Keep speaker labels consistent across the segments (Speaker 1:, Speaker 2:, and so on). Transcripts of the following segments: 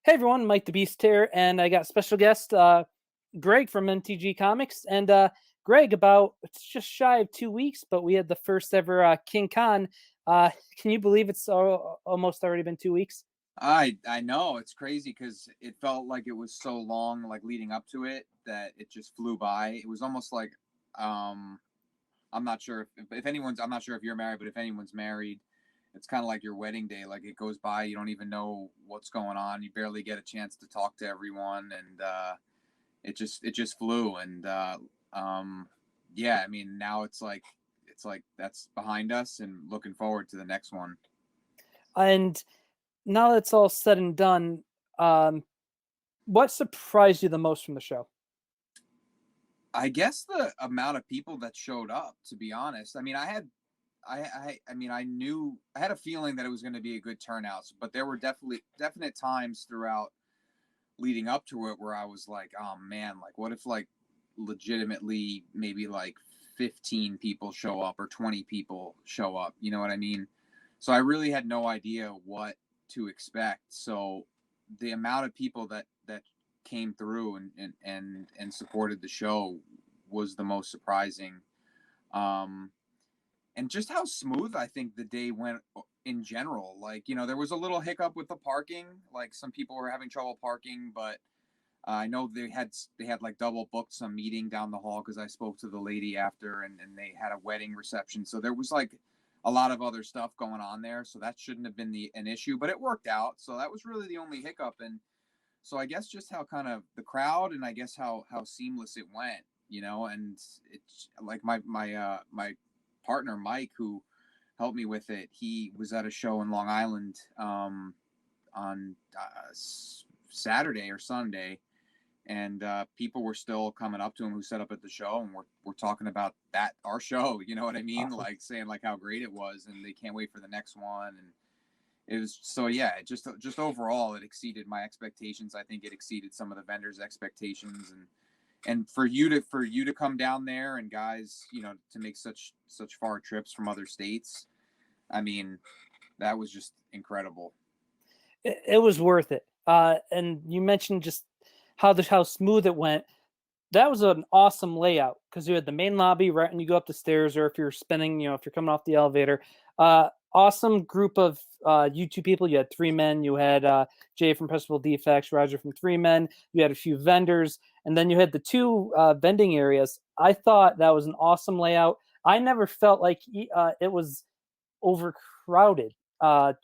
Speaker 1: Hey everyone, Mike the Beast here, and I got special guest Greg from MTG Comics. And Greg, it's just shy of 2 weeks, but we had the first ever King Kon. Can you believe it's almost already been 2 weeks?
Speaker 2: I know it's crazy because it felt like it was so long, like leading up to it, that it just flew by. It was almost like I'm not sure if anyone's I'm not sure if you're married, but if anyone's married, it's kind of like your wedding day. Like it goes by, you don't even know what's going on. You barely get a chance to talk to everyone, and it just flew. And yeah, I mean now it's like that's behind us, and looking forward to the next one.
Speaker 1: And now that it's all said and done, what surprised you the most from the show?
Speaker 2: I guess the amount of people that showed up, to be honest. I mean, I had a feeling that it was going to be a good turnout, but there were definite times throughout leading up to it where I was like, oh man, like what if like legitimately maybe like 15 people show up or 20 people show up, you know what I mean? So I really had no idea what to expect. So the amount of people that came through and supported the show was the most surprising. Um, and just how smooth I think the day went in general. Like, there was a little hiccup with the parking. Like some people were having trouble parking, but I know they had like double booked some meeting down the hall because I spoke to the lady after, and they had a wedding reception. So there was like a lot of other stuff going on there. So that shouldn't have been an issue, but it worked out. So that was really the only hiccup. And so I guess just how kind of the crowd, and I guess how seamless it went, and it's like my partner Mike, who helped me with it. He was at a show in Long Island on Saturday or Sunday, and people were still coming up to him who set up at the show, and we're talking about our show. You know what I mean?
Speaker 1: Awesome.
Speaker 2: Like saying like how great it was, and they can't wait for the next one. And it was so yeah. Just overall, it exceeded my expectations. I think it exceeded some of the vendors' expectations, and for you to come down there, and guys, to make such far trips from other states. I mean, that was just incredible.
Speaker 1: It was worth it. And you mentioned just how smooth it went. That was an awesome layout because you had the main lobby right when you go up the stairs, or if you're spinning, if you're coming off the elevator. Awesome group of YouTube people. You had three men. You had Jay from Principal Defects, Roger from Three Men. You had a few vendors, and then you had the two vending areas. I thought that was an awesome layout. I never felt like it was overcrowded,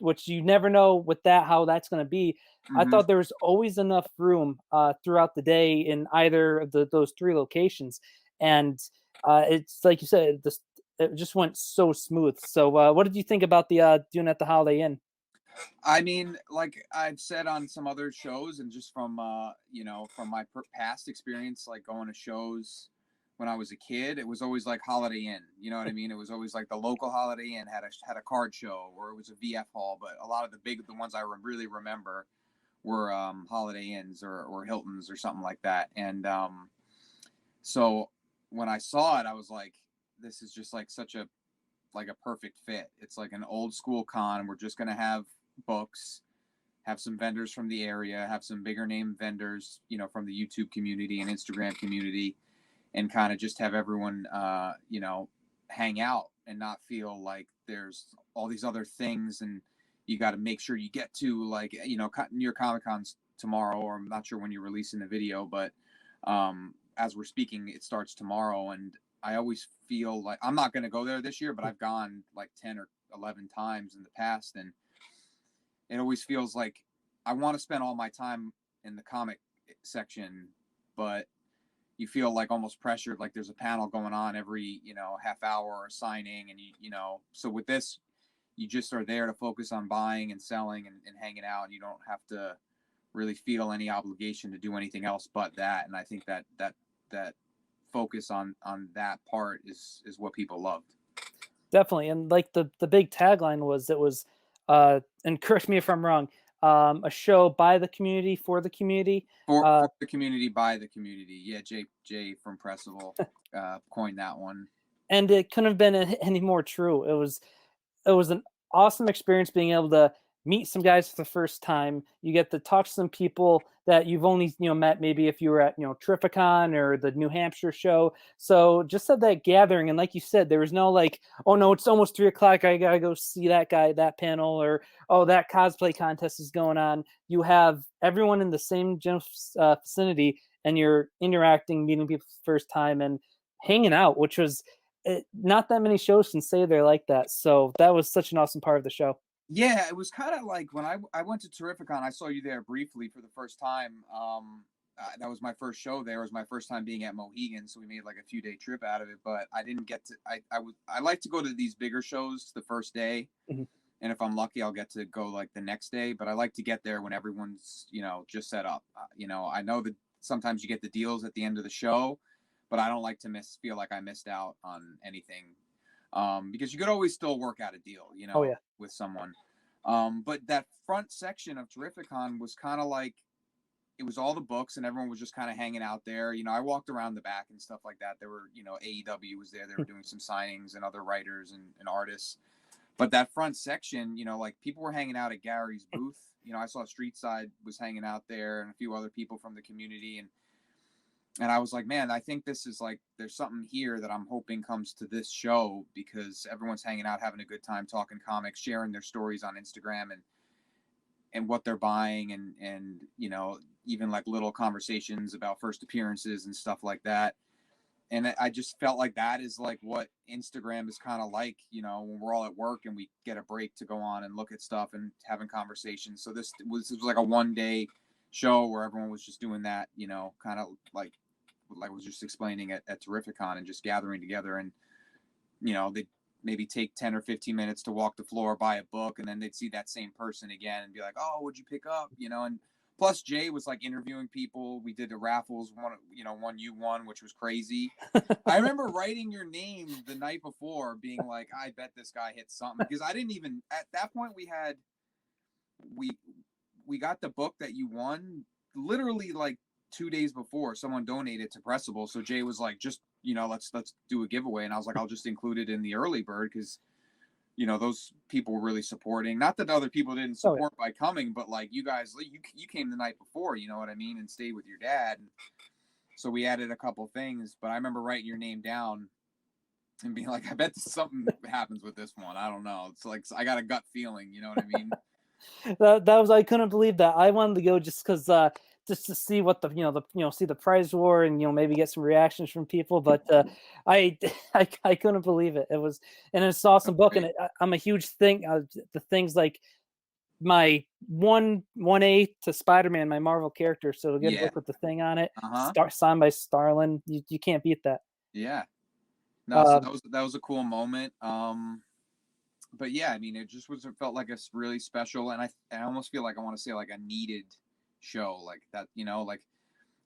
Speaker 1: which you never know with how that's going to be. I
Speaker 2: Mm-hmm.
Speaker 1: thought there was always enough room throughout the day in either of those three locations. And it's like you said, it just went so smooth. So what did you think about the doing at the Holiday Inn?
Speaker 2: I mean, like I've said on some other shows, and just from from my past experience, like going to shows when I was a kid, it was always like Holiday Inn. You know what I mean? It was always like the local Holiday Inn had a card show, or it was a VF hall. But a lot of the ones I really remember were Holiday Inns or Hiltons or something like that. And so when I saw it, I was like, this is just like such a perfect fit. It's like an old school con. We're just gonna have books, have some vendors from the area, have some bigger name vendors, from the YouTube community and Instagram community, and kind of just have everyone, hang out and not feel like there's all these other things, and you got to make sure you get to like, New York Comic Con's tomorrow, or I'm not sure when you're releasing the video, but as we're speaking, it starts tomorrow, and I always feel like I'm not going to go there this year, but I've gone like 10 or 11 times in the past, and it always feels like I want to spend all my time in the comic section, but you feel like almost pressured, like there's a panel going on every, half hour or signing. And so with this, you just are there to focus on buying and selling and hanging out, and you don't have to really feel any obligation to do anything else but that. And I think that focus on that part is what people loved.
Speaker 1: Definitely. And like the big tagline was, and correct me if I'm wrong, a show by the community for the community.
Speaker 2: For the community, by the community. Yeah, Jay from Pressival coined that one.
Speaker 1: And it couldn't have been any more true. It was an awesome experience being able to meet some guys for the first time. You get to talk to some people that you've only met maybe if you were at Terrificon or the New Hampshire show. So just at that gathering, and like you said, there was no like, oh no, it's almost 3 o'clock. I gotta go see that guy, that panel, or oh that cosplay contest is going on. You have everyone in the same general vicinity, and you're interacting, meeting people for the first time, and hanging out, which was not that many shows can say they're like that. So that was such an awesome part of the show.
Speaker 2: Yeah, it was kind of like when I went to Terrificon. I saw you there briefly for the first time. That was my first show there. It was my first time being at Mohegan, so we made like a few day trip out of it. But I didn't get to. I like to go to these bigger shows the first day,
Speaker 1: Mhm.
Speaker 2: and if I'm lucky, I'll get to go like the next day. But I like to get there when everyone's just set up. I know that sometimes you get the deals at the end of the show, but I don't like to feel like I missed out on anything, because you could always still work out a deal,
Speaker 1: Oh yeah.
Speaker 2: with someone. But that front section of Terrificon was kind of like, it was all the books and everyone was just kind of hanging out there. I walked around the back and stuff like that. There were, AEW was there. They were doing some signings and other writers and artists. But that front section, like people were hanging out at Gary's booth. I saw Street Side was hanging out there and a few other people from the community. And I was like, man, I think this is like, there's something here that I'm hoping comes to this show, because everyone's hanging out, having a good time, talking comics, sharing their stories on Instagram and what they're buying, and even like little conversations about first appearances and stuff like that. And I just felt like that is like what Instagram is kind of like, when we're all at work and we get a break to go on and look at stuff and having conversations. So this was like a 1 day show where everyone was just doing that, kind of like I was just explaining at Terrificon, and just gathering together. And they maybe take 10 or 15 minutes to walk the floor, buy a book, and then they'd see that same person again and be like, oh, what'd you pick up? And plus Jay was like interviewing people. We did the raffles, one you won, which was crazy. I remember writing your name the night before, being like, I bet this guy hit something, because I didn't even, at that point, we got the book that you won literally like 2 days before. Someone donated to Pressable, so Jay was like, just let's do a giveaway. And I was like, I'll just include it in the early bird, because those people were really supporting. Not that other people didn't support by coming, but like you guys, you came the night before, you know what I mean, and stayed with your dad. So we added a couple things, but I remember writing your name down and being like, I bet something happens with this one. I don't know. It's like, I got a gut feeling, you know what I mean?
Speaker 1: That was, I couldn't believe that. I wanted to go just because just to see what see the prize war, and maybe get some reactions from people. But I, I couldn't believe it. It was, and it's an awesome book, and I'm a huge thing. The things like my 1A to Spider-Man, my Marvel character. So to get a book with the thing on it, signed by Starlin, you can't beat that.
Speaker 2: Yeah. No, so that was a cool moment. But yeah, I mean, it felt like a really special, and I almost feel like I want to say like a needed show like that. Like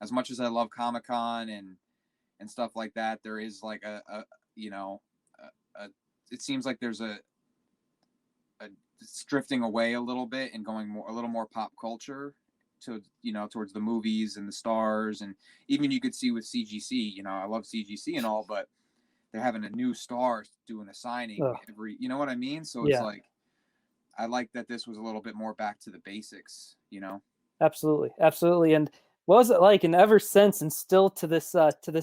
Speaker 2: as much as I love Comic-Con and stuff like that, there is like it seems like there's it's drifting away a little bit and going a little more pop culture to towards the movies and the stars. And even you could see with CGC, I love CGC and all, but they're having a new star doing a signing every, you know what I mean? So it's like, I like that this was a little bit more back to the basics,
Speaker 1: Absolutely. And what was it like? And ever since, and still to this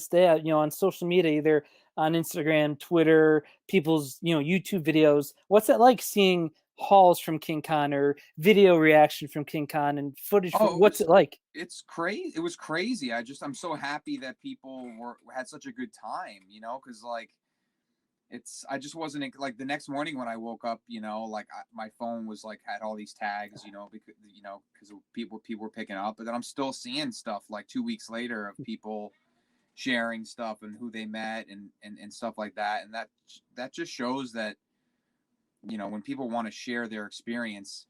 Speaker 1: day, on social media, either on Instagram, Twitter, people's YouTube videos, what's it like seeing hauls from King Kon or video reaction from King Kon and footage? What's it like?
Speaker 2: It's crazy. It was crazy. I'm so happy that people had such a good time, because like I just wasn't like the next morning when I woke up, like my phone was like had all these tags, because people were picking up, but then I'm still seeing stuff like 2 weeks later of people sharing stuff and who they met and stuff like that. And that just shows that, when people want to share their experience,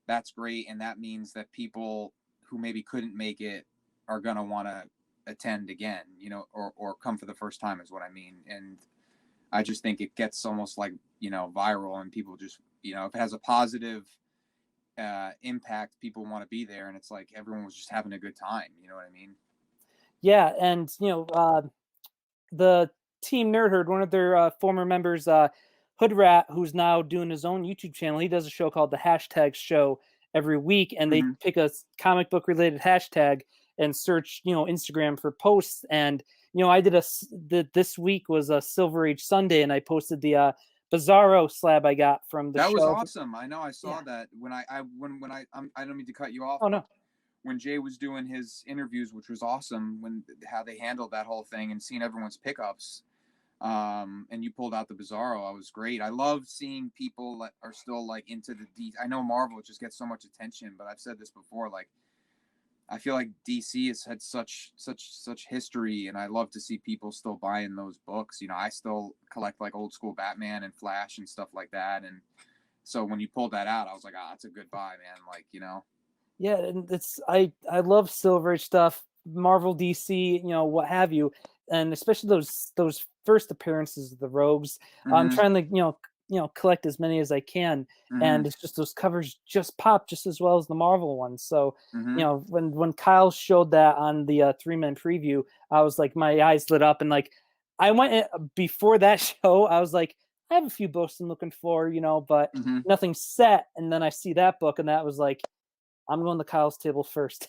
Speaker 2: that's great. And that means that people who maybe couldn't make it are going to want to attend again, or come for the first time is what I mean. And I just think it gets almost like, viral, and people just, if it has a positive impact, people want to be there. And it's like everyone was just having a good time. You know what I mean?
Speaker 1: Yeah. And, the Team Nerd Herd, one of their former members, Hood Rat, who's now doing his own YouTube channel. He does a show called the Hashtag Show every week, and they
Speaker 2: Mm-hmm.
Speaker 1: pick a comic book related hashtag and search, Instagram for posts. And I did this week was a Silver Age Sunday, and I posted the Bizarro slab I got from the
Speaker 2: That was
Speaker 1: show.
Speaker 2: awesome. I know I saw
Speaker 1: Yeah.
Speaker 2: that when I don't mean to cut you off,
Speaker 1: Oh
Speaker 2: but
Speaker 1: no.
Speaker 2: when Jay was doing his interviews, which was awesome, when how they handled that whole thing and seeing everyone's pickups, and you pulled out the Bizarro, I was great. I love seeing people that are still like into the D. I know Marvel just gets so much attention, but I've said this before, like I feel like DC has had such history, and I love to see people still buying those books. I still collect like old school Batman and Flash and stuff like that, and so when you pulled that out, I was like, that's a good buy, man. Like,
Speaker 1: Yeah, and I love Silver Age stuff, Marvel, DC, what have you, and especially those first appearances of the Rogues. I'm
Speaker 2: mm-hmm,
Speaker 1: trying to collect as many as I can,
Speaker 2: mm-hmm,
Speaker 1: and it's just those covers just pop just as well as the Marvel ones. So
Speaker 2: mm-hmm.
Speaker 1: when Kyle showed that on the 3-man preview, I was like, my eyes lit up, and like I went before that show, I was like, I have a few books I'm looking for, but
Speaker 2: Mm-hmm.
Speaker 1: nothing set, and then I see that book, and that was like, I'm going to Kyle's table first.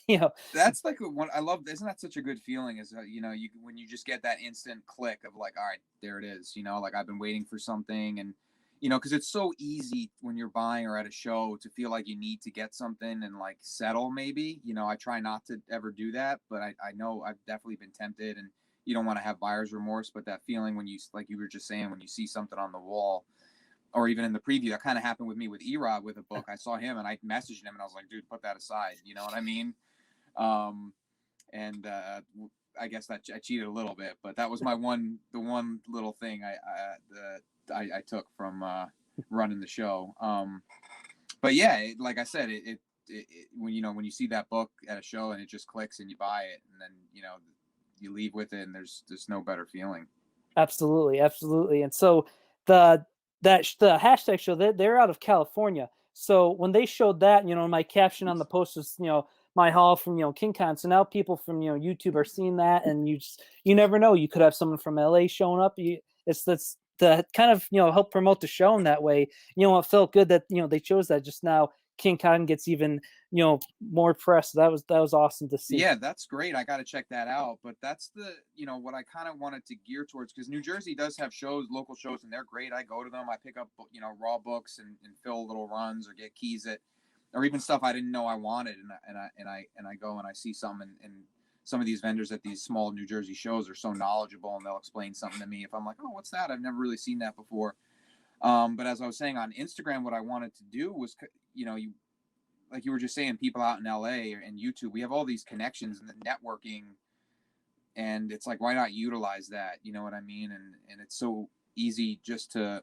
Speaker 2: That's like one I love. Isn't that such a good feeling? Is you when you just get that instant click of like, all right, there it is. Like I've been waiting for something, and because it's so easy when you're buying or at a show to feel like you need to get something and like settle. Maybe I try not to ever do that, but I know I've definitely been tempted, and you don't want to have buyer's remorse. But that feeling when you, like you were just saying, when you see something on the wall, or even in the preview, that kind of happened with me with Erod with a book. I saw him and I messaged him and I was like, dude, put that aside. You know what I mean? And I guess that I cheated a little bit, but that was the one little thing I took from running the show. But yeah, like I said, when when you see that book at a show and it just clicks and you buy it, and then you leave with it, and there's no better feeling.
Speaker 1: Absolutely, absolutely. And so the the hashtag show, they're out of California. So when they showed that, my caption on the post was, my haul from King Con. So now people from YouTube are seeing that, and you never know. You could have someone from LA showing up. It's that's the kind of help promote the show in that way. It felt good that they chose that. Just now King Con gets even more press. That was awesome to see.
Speaker 2: Yeah, that's great. I got to check that out. But that's the what I kind of wanted to gear towards, because New Jersey does have shows, local shows, and they're great. I go to them. I pick up raw books and fill little runs or get keys at, or even stuff I didn't know I wanted, and I go and I see some, and some of these vendors at these small New Jersey shows are so knowledgeable, and they'll explain something to me if I'm like, oh, what's that? I've never really seen that before. But as I was saying on Instagram, what I wanted to do was you like you were just saying, people out in LA and YouTube, we have all these connections and the networking, and it's like, why not utilize that? You know what I mean? And it's so easy just to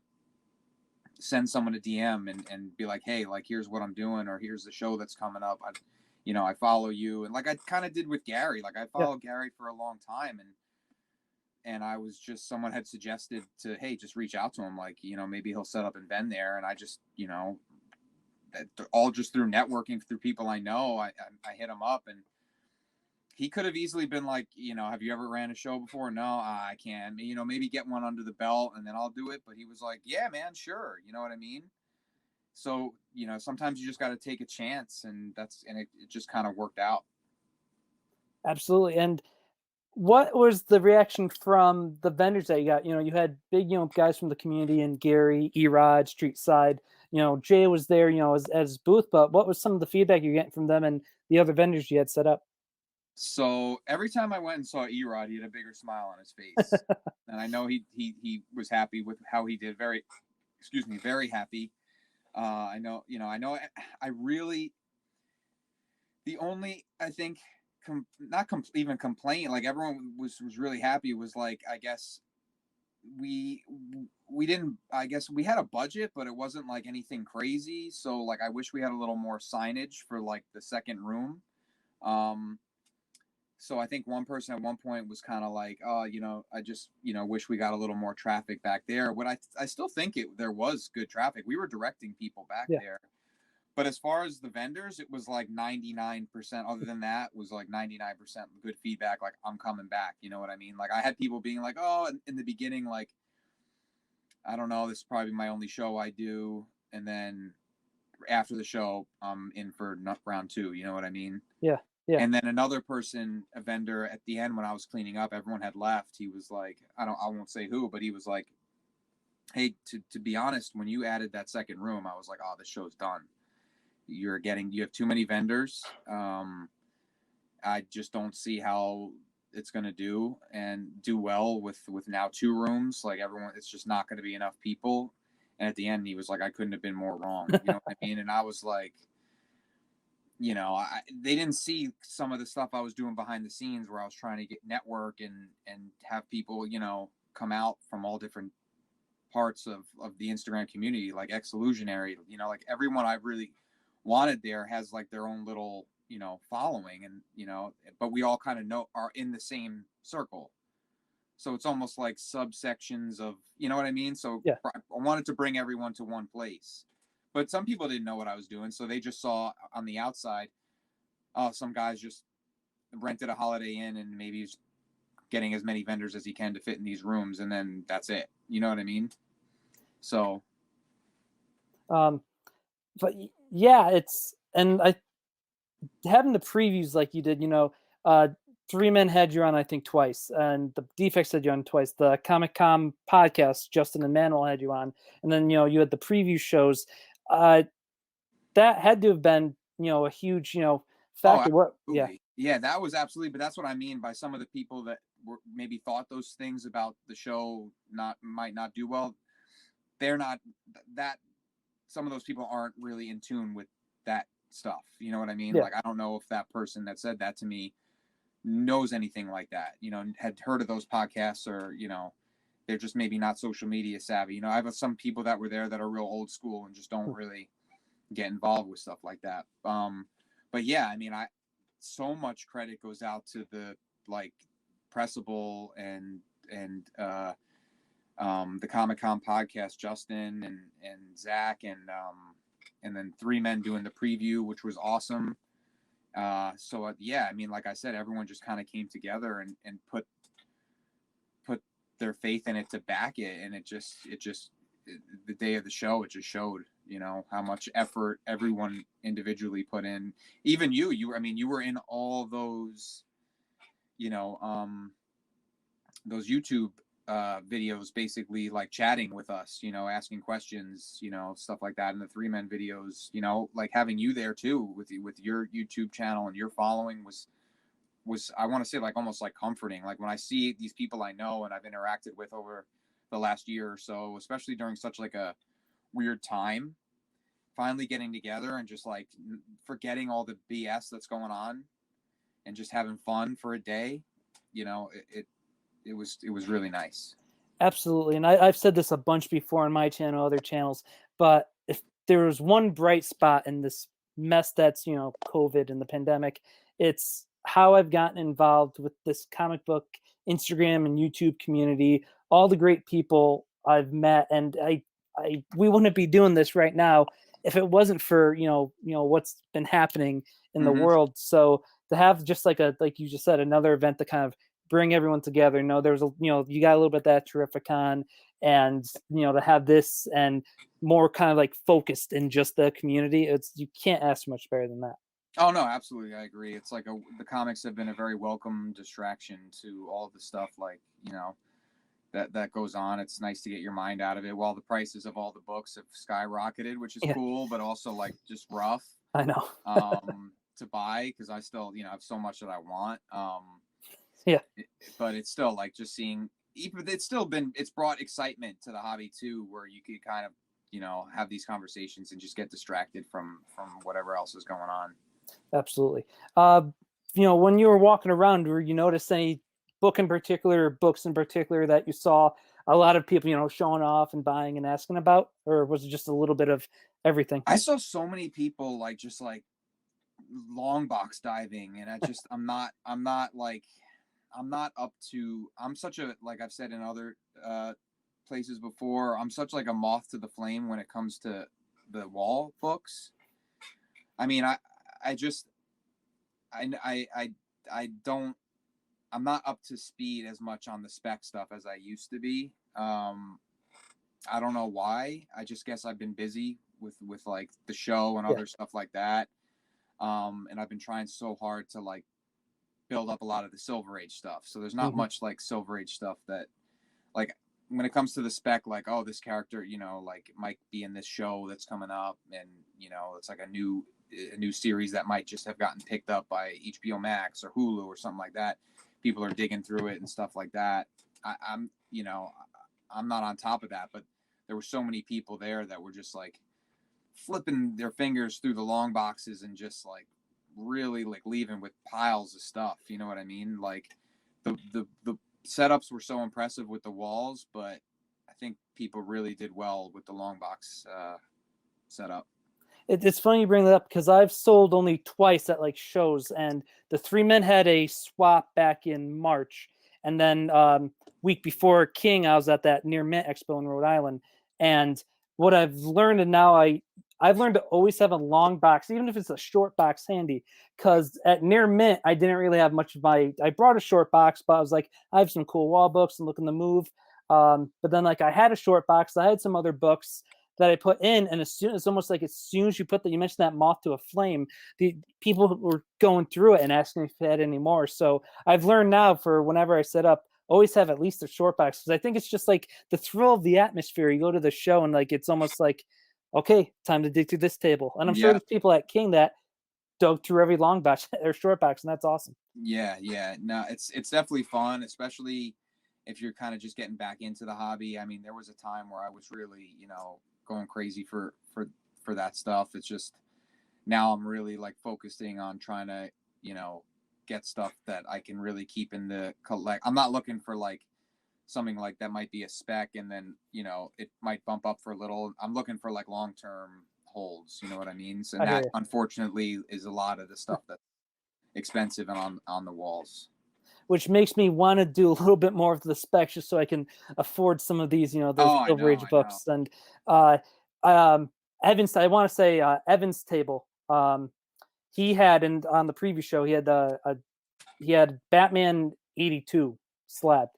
Speaker 2: send someone a DM and be like, hey, like, here's what I'm doing, or here's the show that's coming up. I follow you. And like I kind of did with Gary, like I followed Gary for a long time, and I was just, someone had suggested to, hey, just reach out to him. Like, maybe he'll set up and vend there. And I just, all just through networking, through people I know, I hit him up, and he could have easily been like, have you ever ran a show before? No, I can't. Maybe get one under the belt and then I'll do it. But he was like, yeah, man, sure. You know what I mean? So, sometimes you just got to take a chance, and it just kind of worked out.
Speaker 1: Absolutely. And what was the reaction from the vendors that you got? You had big, guys from the community, and Gary, Erod, Street Side. Jay was there, as booth. But what was some of the feedback you're getting from them and the other vendors you had set up?
Speaker 2: So every time I went and saw Erod, he had a bigger smile on his face, and I know he was happy with how he did. Very happy. I know, I really, the only, I think, even complaint, like everyone was really happy, was like, I guess we didn't, I guess we had a budget, but it wasn't like anything crazy. So like, I wish we had a little more signage for like the second room. So I think one person at one point was kind of like, oh, I just, wish we got a little more traffic back there. What I still think there was good traffic. We were directing people back there. But as far as the vendors, it was like 99%. Other than that, was like 99% good feedback. Like, I'm coming back. You know what I mean? Like, I had people being like, oh, in the beginning, like, I don't know, this is probably my only show I do, and then after the show, I'm in for round two. You know what I mean?
Speaker 1: Yeah. Yeah.
Speaker 2: And then another person, a vendor, at the end when I was cleaning up, everyone had left. He was like, I won't say who, but he was like, "Hey, to be honest, when you added that second room, I was like, oh, this show's done. You have too many vendors. I just don't see how it's going to do well with now two rooms. Like everyone, it's just not going to be enough people." And at the end, he was like, "I couldn't have been more wrong." You know what I mean? And I was like, they didn't see some of the stuff I was doing behind the scenes, where I was trying to get network and have people, come out from all different parts of the Instagram community, like Ex-Illusionary, like everyone I really wanted there has like their own little, following, and, but we all kind of are in the same circle. So it's almost like subsections of, you know what I mean? So
Speaker 1: Yeah.
Speaker 2: I wanted to bring everyone to one place. But some people didn't know what I was doing, so they just saw on the outside, oh, some guy's just rented a Holiday Inn and maybe he's getting as many vendors as he can to fit in these rooms, and then that's it. You know what I mean? So,
Speaker 1: Um, but yeah, and I having the previews like you did, Three Men had you on, I think, twice, and the Defects had you on twice. The Comic Com podcast, Justin and Manuel had you on, and then you had the preview shows. Uh, that had to have been a huge
Speaker 2: oh,
Speaker 1: factor. What? Yeah,
Speaker 2: absolutely. Yeah, that was absolutely. But that's what I mean by some of the people that were maybe thought those things about the show might not do well. They're not that. Some of those people aren't really in tune with that stuff. You know what I mean?
Speaker 1: yeah.
Speaker 2: Like, I don't know if that person that said that to me knows anything like that. Had heard of those podcasts, or they're just maybe not social media savvy. I have some people that were there that are real old school and just don't really get involved with stuff like that. But yeah, I mean, so much credit goes out to the like Pressable and the Comic Con podcast, Justin and Zach, and then Three Men doing the preview, which was awesome. So yeah, I mean, like I said, everyone just kind of came together and put their faith in it to back it, and the day of the show, it just showed, how much effort everyone individually put in. Even I mean, you were in all those, you know, those YouTube videos, basically like chatting with us, asking questions, stuff like that. In the Three Men videos, like having you there too with your YouTube channel and your following was I want to say like almost like comforting. Like when I see these people I know and I've interacted with over the last year or so, especially during such like a weird time, finally getting together and just like forgetting all the BS that's going on and just having fun for a day, it was really nice.
Speaker 1: Absolutely. And I've said this a bunch before on my channel, other channels, but if there was one bright spot in this mess that's, COVID and the pandemic, it's how I've gotten involved with this comic book Instagram and YouTube community, all the great people I've met. And we wouldn't be doing this right now if it wasn't for, what's been happening in the
Speaker 2: Mm-hmm.
Speaker 1: world. So to have just like you just said, another event to kind of bring everyone together. There's you got a little bit of that Terrificon, and to have this and more kind of like focused in just the community. You can't ask much better than that.
Speaker 2: Oh no, absolutely, I agree. It's like the comics have been a very welcome distraction to all of the stuff like that goes on. It's nice to get your mind out of it while the prices of all the books have skyrocketed, which is cool, but also like just rough.
Speaker 1: I know.
Speaker 2: To buy, because I still have so much that I want.
Speaker 1: Yeah.
Speaker 2: But it's still like just seeing. It's brought excitement to the hobby too, where you could kind of have these conversations and just get distracted from whatever else is going on.
Speaker 1: Absolutely. When you were walking around, were you notice any books in particular that you saw a lot of people, showing off and buying and asking about, or was it just a little bit of everything?
Speaker 2: I saw so many people like just like long box diving, and I'm not like I'm such a, like I've said in other places before, I'm such like a moth to the flame when it comes to the wall books. I mean, I just I don't, I'm not up to speed as much on the spec stuff as I used to be. I don't know why. I just guess I've been busy with like the show and
Speaker 1: Yeah.
Speaker 2: other stuff like that. And I've been trying so hard to like build up a lot of the Silver Age stuff. So there's not
Speaker 1: Hmm.
Speaker 2: much like Silver Age stuff that like when it comes to the spec, like, oh, this character, like might be in this show that's coming up, and it's like a new series that might just have gotten picked up by HBO Max or Hulu or something like that. People are digging through it and stuff like that. I'm not on top of that, but there were so many people there that were just like flipping their fingers through the long boxes and just like really like leaving with piles of stuff. You know what I mean? Like the setups were so impressive with the walls, but I think people really did well with the long box setup.
Speaker 1: It's funny you bring that up because I've sold only twice at like shows, and the Three Men had a swap back in March, and then week before King, I was at that Near Mint Expo in Rhode Island, and what I've learned, and now I've learned to always have a long box, even if it's a short box handy, because at Near Mint I didn't really have much of my. I brought a short box, but I was like, I have some cool wall books and looking to move. But then like I had a short box, I had some other books that I put in, and it's almost like as soon as you put that, you mentioned that moth to a flame, the people were going through it and asking if they had any more. So I've learned now for whenever I set up, always have at least a short box because I think it's just like the thrill of the atmosphere. You go to the show and like it's almost like, okay, time to dig through this table. And I'm sure
Speaker 2: Yeah,
Speaker 1: there's people at King that dug through every long box or short box, and that's awesome.
Speaker 2: yeah. No, it's definitely fun, especially if you're kind of just getting back into the hobby. I mean, there was a time where I was really, going crazy for that stuff. It's just now I'm really like focusing on trying to, you know, get stuff that I can really keep in the collect. I'm not looking for like something like that might be a spec and then, it might bump up for a little. I'm looking for like long-term holds, you know what I mean? So
Speaker 1: I hear
Speaker 2: that
Speaker 1: you.
Speaker 2: unfortunately is a lot of the stuff that's expensive and on the walls.
Speaker 1: Which makes me want to do a little bit more of the specs just so I can afford some of these, those
Speaker 2: Oh, I
Speaker 1: Silver
Speaker 2: know,
Speaker 1: Age
Speaker 2: I know.
Speaker 1: books. And uh, Evans, I want to say Evans table. He had, and on the previous show, he had Batman 82 slab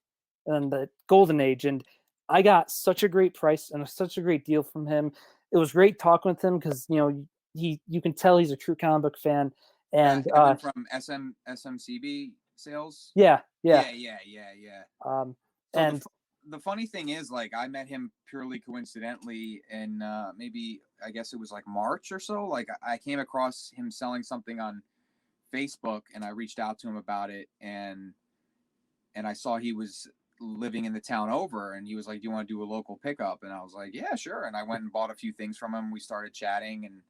Speaker 1: and the Golden Age, and I got such a great price and such a great deal from him. It was great talking with him because you can tell he's a true comic book fan, and
Speaker 2: Evan from SMCB sales.
Speaker 1: yeah, yeah.
Speaker 2: Yeah.
Speaker 1: Um,
Speaker 2: So
Speaker 1: and
Speaker 2: the funny thing is, like, I met him purely coincidentally in maybe I guess it was like March or so. Like, I came across him selling something on Facebook, and I reached out to him about it, and I saw he was living in the town over, and he was like, "Do you want to do a local pickup?" And I was like, "Yeah, sure." And I went and bought a few things from him. We started chatting, and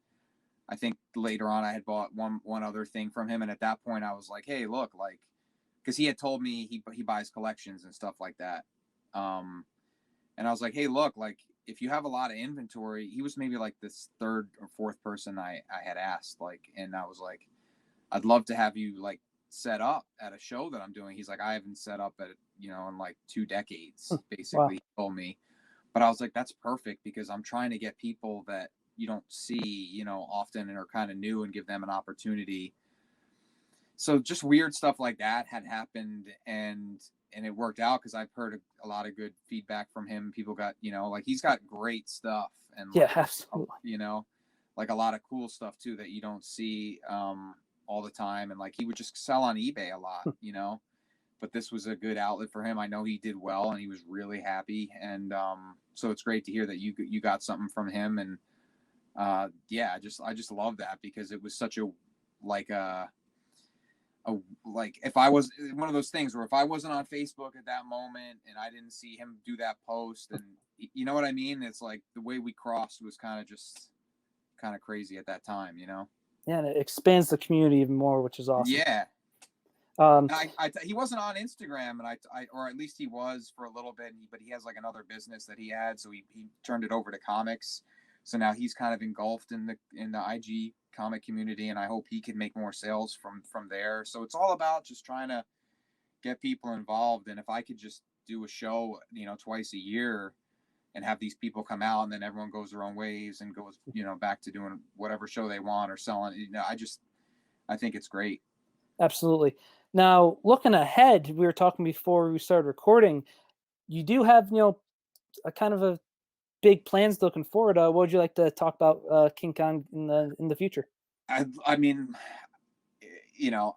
Speaker 2: I think later on I had bought one other thing from him, and at that point I was like, "Hey, look, like," because he had told me he buys collections and stuff like that. Um, and I was like, "Hey, look, like if you have a lot of inventory," he was maybe like this third or fourth person I had asked, like, and I was like, "I'd love to have you like set up at a show that I'm doing." He's like, "I haven't set up at in like 2 decades," basically
Speaker 1: wow,
Speaker 2: he told me. But I was like, "That's perfect because I'm trying to get people that you don't see, often and are kind of new and give them an opportunity." So just weird stuff like that had happened, and it worked out because I've heard a lot of good feedback from him. People got, like he's got great stuff and
Speaker 1: yeah,
Speaker 2: like,
Speaker 1: absolutely.
Speaker 2: like a lot of cool stuff too that you don't see all the time. And like he would just sell on eBay a lot. But this was a good outlet for him. I know he did well and he was really happy. And so it's great to hear that you got something from him. And yeah, I just love that because it was such like a like if I was one of those things where if I wasn't on Facebook at that moment and I didn't see him do that post and you know what I mean? It's like the way we crossed was kind of crazy at that time.
Speaker 1: Yeah, and it expands the community even more, which is awesome.
Speaker 2: Yeah.
Speaker 1: Um,
Speaker 2: And he wasn't on Instagram, and or at least he was for a little bit, but he has like another business that he had, so he turned it over to comics. So now he's kind of engulfed in the IG comic community, and I hope he can make more sales from there. So it's all about just trying to get people involved, and if I could just do a show, twice a year, and have these people come out, and then everyone goes their own ways and goes, back to doing whatever show they want or selling. I think it's great.
Speaker 1: Absolutely. Now, looking ahead, we were talking before we started recording. You do have, a kind of big plans looking forward. What would you like to talk about King Kong in the future?
Speaker 2: I mean, you know,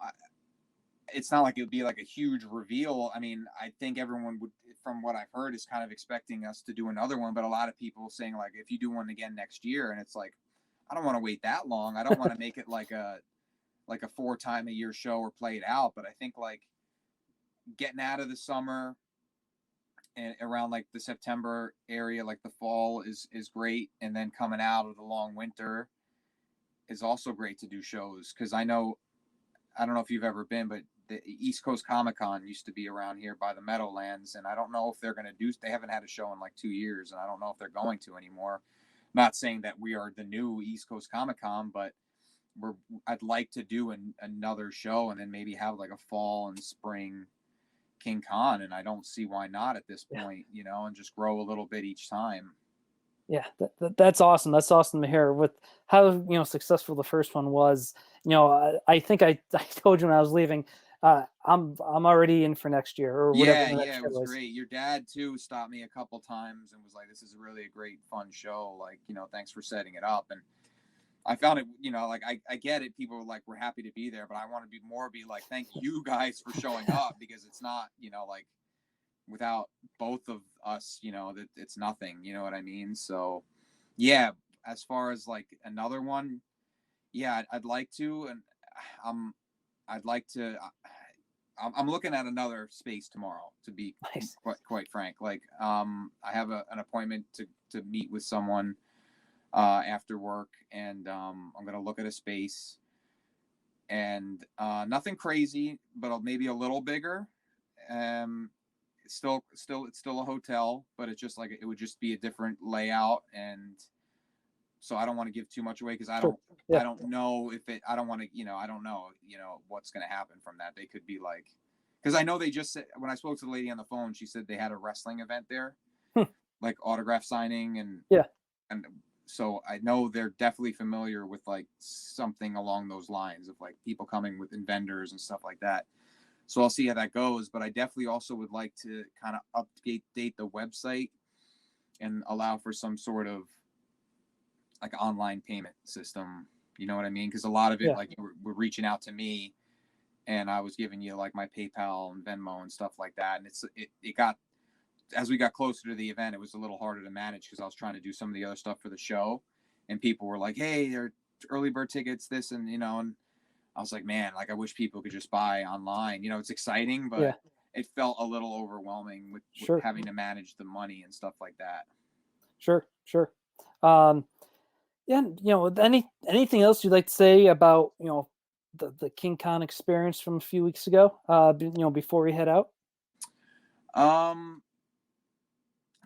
Speaker 2: it's not like it would be like a huge reveal. I mean, I think everyone would, from what I've heard, is kind of expecting us to do another one. But a lot of people saying like, if you do one again next year, and it's like, I don't want to wait that long. I don't want to make it like a 4-time-a-year show or play it out. But I think like getting out of the summer and around like the September area, like the fall is great, and then coming out of the long winter is also great to do shows. Because I don't know if you've ever been, but the East Coast Comic Con used to be around here by the Meadowlands, and I don't know if they're going to do. They haven't had a show in like 2 years, and I don't know if they're going to anymore. Not saying that we are the new East Coast Comic Con, but I'd like to do another show, and then maybe have like a fall and spring King Khan, and I don't see why not at this point, and just grow a little bit each time.
Speaker 1: Yeah, that's awesome. That's awesome to hear. With how successful the first one was, I think I told you when I was leaving, I'm already in for next year or whatever.
Speaker 2: Yeah, it was great. Your dad too stopped me a couple times and was like, "This is really a great, fun show. Like, thanks for setting it up." And I found it, like I get it. People were like, "We're happy to be there," but I want to be like, "Thank you guys for showing up," because it's not, like without both of us, that it's nothing. You know what I mean? So, yeah. As far as like another one, yeah, I'd like to, and I'd like to. I'm looking at another space tomorrow, to be
Speaker 1: Nice.
Speaker 2: quite frank. Like, I have an appointment to meet with someone after work, and I'm gonna look at a space, and nothing crazy, but maybe a little bigger. It's still a hotel, but it's just like it would just be a different layout, and so I don't want to give too much away because I don't know if it. I don't want to, I don't know, what's going to happen from that. They could be like, because I know they just said, when I spoke to the lady on the phone, she said they had a wrestling event there, like autograph signing, and so I know they're definitely familiar with like something along those lines of like people coming with vendors and stuff like that. So I'll see how that goes, but I definitely also would like to kind of update the website and allow for some sort of like online payment system. You know what I mean? Because a lot of it, like you were reaching out to me, and I was giving you like my PayPal and Venmo and stuff like that. And it got, as we got closer to the event, it was a little harder to manage because I was trying to do some of the other stuff for the show, and people were like, "Hey, there are early bird tickets, this," and and I was like, man, like I wish people could just buy online. It's exciting, but it felt a little overwhelming with having to manage the money and stuff like that.
Speaker 1: Sure. Yeah, anything else you'd like to say about the King Kon experience from a few weeks ago? Before we head out.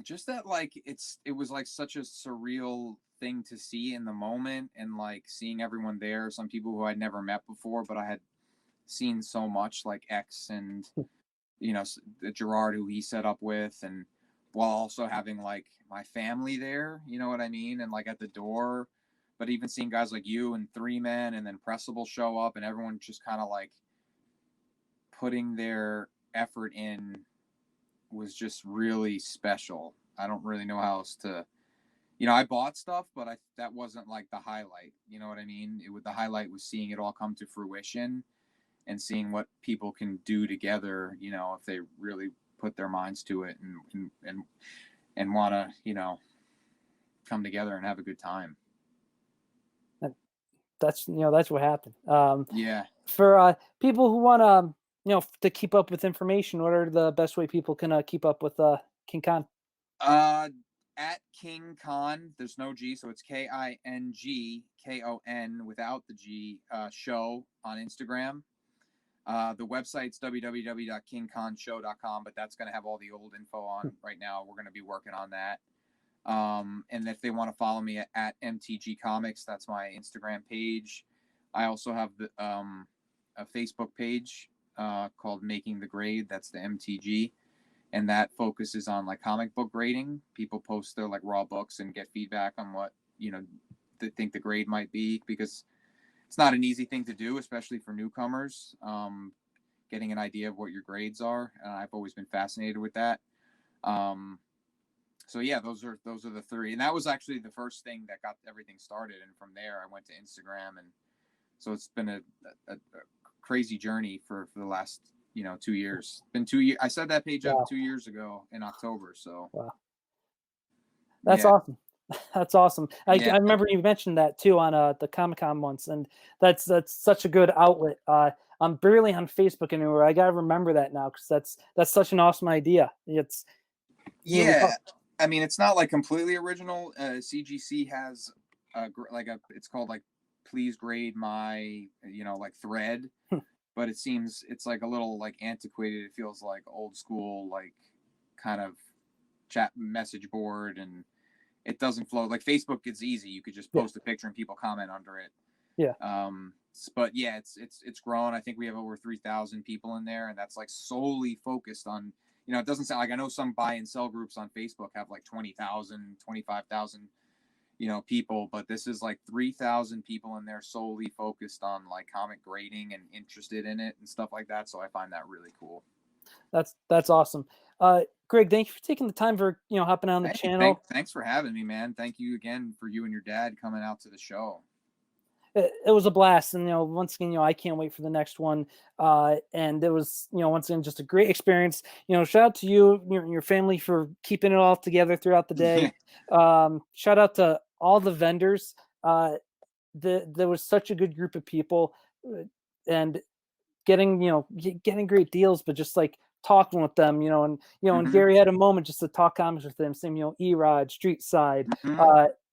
Speaker 2: Just that like it was like such a surreal thing to see in the moment, and like seeing everyone there, some people who I'd never met before, but I had seen so much, like X and the Gerard who he set up with, and while also having like my family there, you know what I mean, and like at the door, but even seeing guys like you and Three Men and then Pressable show up, and everyone just kind of like putting their effort in was just really special. I don't really know how else to, I bought stuff, but that wasn't like the highlight. You know what I mean? The highlight was seeing it all come to fruition and seeing what people can do together, if they really put their minds to it and want to, come together and have a good time.
Speaker 1: That's what happened.
Speaker 2: Yeah.
Speaker 1: For people who want to keep up with information, what are the best way people can keep up with King Kon?
Speaker 2: At King Kon, there's no G, so it's KINGKON without the G, show on Instagram. The website's www.kingkonshow.com, but that's going to have all the old info on right now. We're going to be working on that. And if they want to follow me at MTG Comics, that's my Instagram page. I also have a Facebook page called Making the Grade. That's the MTG. And that focuses on like comic book grading. People post their like raw books and get feedback on what, they think the grade might be, because it's not an easy thing to do, especially for newcomers. Getting an idea of what your grades are. I've always been fascinated with that. So yeah, those are the three, and that was actually the first thing that got everything started. And from there, I went to Instagram, and so it's been a crazy journey for the last 2 years. Been 2 years. I set that page up
Speaker 1: Wow.
Speaker 2: 2 years ago in October. So
Speaker 1: Wow. That's
Speaker 2: yeah,
Speaker 1: awesome. That's awesome.
Speaker 2: yeah,
Speaker 1: I remember you mentioned that too on the Comic-Con once, and that's such a good outlet. I'm barely on Facebook anymore. I gotta remember that now because that's such an awesome idea. It's we
Speaker 2: yeah.
Speaker 1: talk,
Speaker 2: I mean, it's not like completely original. CGC has it's called like please grade my like thread, but it seems it's like a little like antiquated. It feels like old school, like kind of chat message board, and it doesn't flow like Facebook. It's easy. You could just
Speaker 1: yeah,
Speaker 2: post a picture and people comment under it.
Speaker 1: yeah,
Speaker 2: But yeah, it's grown. I think we have over 3,000 people in there, and that's like solely focused on. It doesn't sound like I know some buy and sell groups on Facebook have like 20,000, 25,000, people, but this is like 3,000 people in there solely focused on like comic grading and interested in it and stuff like that. So I find that really cool.
Speaker 1: that's awesome. Greg, thank you for taking the time for hopping on the
Speaker 2: Hey,
Speaker 1: channel.
Speaker 2: thanks for having me, man. Thank you again for you and your dad coming out to the show.
Speaker 1: It was a blast, and once again, I can't wait for the next one. And it was, once again, just a great experience. Shout out to you, your family for keeping it all together throughout the day. Shout out to all the vendors. There was such a good group of people, and getting getting great deals, but just like talking with them, and
Speaker 2: Hmm.
Speaker 1: Gary had a moment just to talk comics with them. Same, Erod, Street Side,
Speaker 2: Hmm.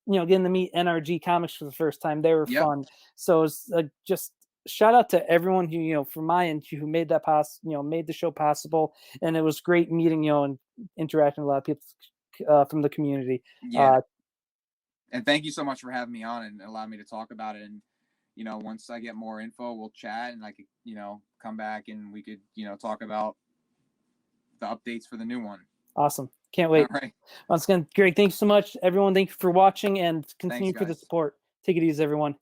Speaker 1: getting to meet NRG Comics for the first time. They were
Speaker 2: Yep.
Speaker 1: fun. So it's just shout out to everyone who from my end who made that made the show possible, and it was great meeting and interacting with a lot of people from the community.
Speaker 2: Yeah.
Speaker 1: Uh,
Speaker 2: And thank you so much for having me on and allowing me to talk about it. And once I get more info, we'll chat, and I could come back and we could talk about the updates for the new one.
Speaker 1: awesome, can't
Speaker 2: All
Speaker 1: wait.
Speaker 2: right.
Speaker 1: Once again, Greg, thanks so much, everyone. Thank you for watching and
Speaker 2: Thanks,
Speaker 1: continue for the
Speaker 2: guys.
Speaker 1: support. Take it easy, everyone.